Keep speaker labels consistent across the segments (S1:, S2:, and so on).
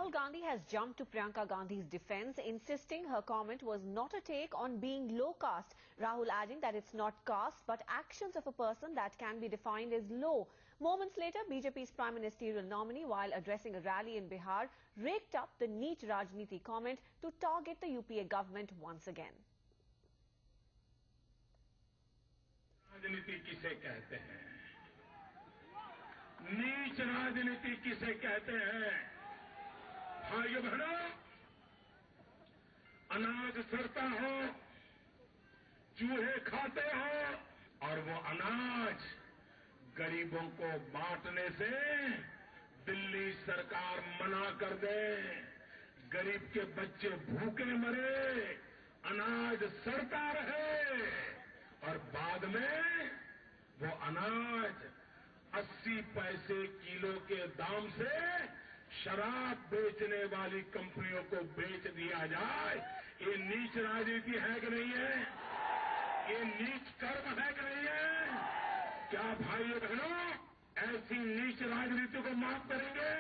S1: Rahul Gandhi has jumped to Priyanka Gandhi's defense, insisting her comment was not a take on being low caste. Rahul adding that it's not caste but actions of a person that can be defined as low. Moments later, BJP's prime ministerial nominee, while addressing a rally in Bihar, raked up the neat Rajniti comment to target the UPA government once again.
S2: राजनीति किसे कहते हैं? नीच राजनीति किसे कहते हैं? भाइयों बहनों, अनाज सड़ता हो, चूहे खाते हो और वो अनाज गरीबों को बांटने से दिल्ली सरकार मना कर दे, गरीब के बच्चे भूखे मरे, अनाज सड़ता रहे और बाद में वो अनाज 80 पैसे किलो के दाम से शराब बेचने वाली कंपनियों को बेच दिया जाए, ये नीच राजनीति है कि नहीं है? ये नीच कर्म है कि नहीं है? क्या भाइयों बहनों ऐसी नीच राजनीति को माफ करेंगे?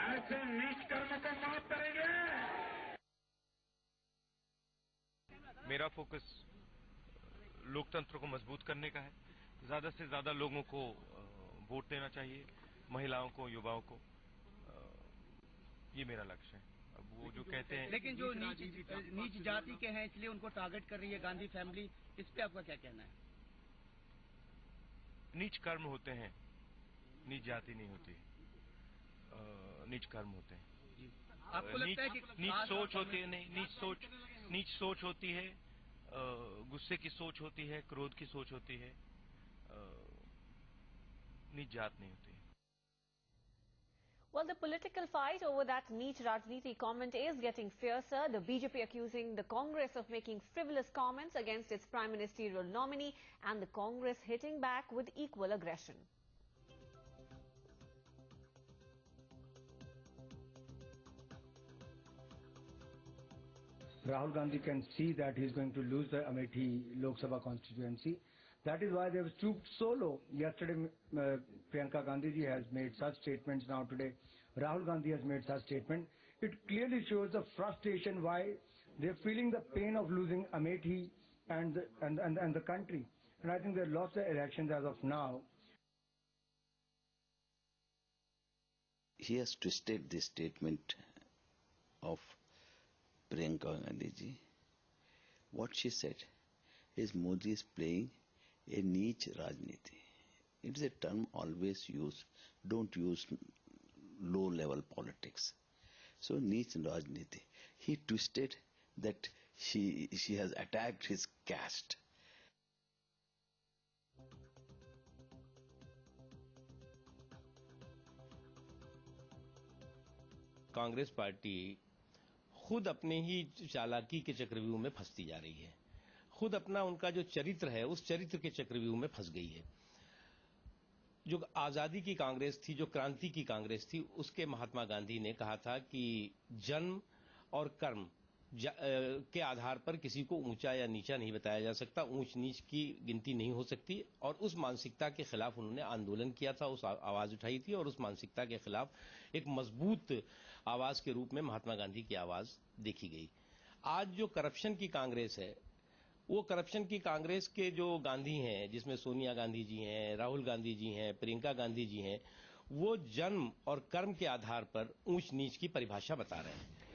S2: ऐसे नीच कर्म को माफ करेंगे?
S3: मेरा फोकस लोकतंत्र को मजबूत करने का है। ज्यादा से ज्यादा लोगों को वोट देना चाहिए, महिलाओं को, युवाओं को, ये मेरा लक्ष्य है। अब वो जो कहते हैं,
S4: लेकिन जो नीच जाति के हैं इसलिए उनको टारगेट कर रही है गांधी फैमिली, इस पे आपका क्या कहना है?
S3: नीच कर्म होते हैं, नीच जाति नहीं होती, नीच कर्म होते हैं।
S4: आपको लगता है कि
S3: नीच सोच होती है? नहीं, नीच सोच होती है, गुस्से की सोच होती है, क्रोध की सोच होती है, नीच जात नहीं होती।
S1: Well, the political fight over that neat Rajniti comment is getting fiercer. The BJP accusing the Congress of making frivolous comments against its prime ministerial nominee, and the Congress hitting back with equal aggression.
S5: Rahul Gandhi can see that he is going to lose the Amethi Lok Sabha constituency. That is why they have stooped so low. Yesterday, Priyanka Gandhi ji has made such statements. Now today, Rahul Gandhi has made such statement. It clearly shows the frustration why they are feeling the pain of losing Amethi and the country. And I think they lost the elections as of now.
S6: He has twisted the statement of Priyanka Gandhi ji. What she said is Modi is playing a niche Rajniti. It is a term always used. Don't use low-level politics. So niche Rajniti. He twisted that she has attacked his caste.
S7: Congress party खुद अपने ही चालाकी के चक्रव्यूह में फंसती जा रही है। खुद अपना उनका जो चरित्र है उस चरित्र के चक्रव्यूह में फंस गई है। जो आजादी की कांग्रेस थी, जो क्रांति की कांग्रेस थी, उसके महात्मा गांधी ने कहा था कि जन्म और कर्म के आधार पर किसी को ऊंचा या नीचा नहीं बताया जा सकता, ऊंच नीच की गिनती नहीं हो सकती। और उस मानसिकता के खिलाफ उन्होंने आंदोलन किया था, उस आवाज उठाई थी और उस मानसिकता के खिलाफ एक मजबूत आवाज के रूप में महात्मा गांधी की आवाज देखी गई। आज जो करप्शन की कांग्रेस है, वो करप्शन की कांग्रेस के जो गांधी हैं, जिसमें सोनिया गांधी जी हैं, राहुल गांधी जी हैं, प्रियंका गांधी जी हैं, वो जन्म और कर्म के आधार पर ऊंच नीच की परिभाषा बता रहे हैं।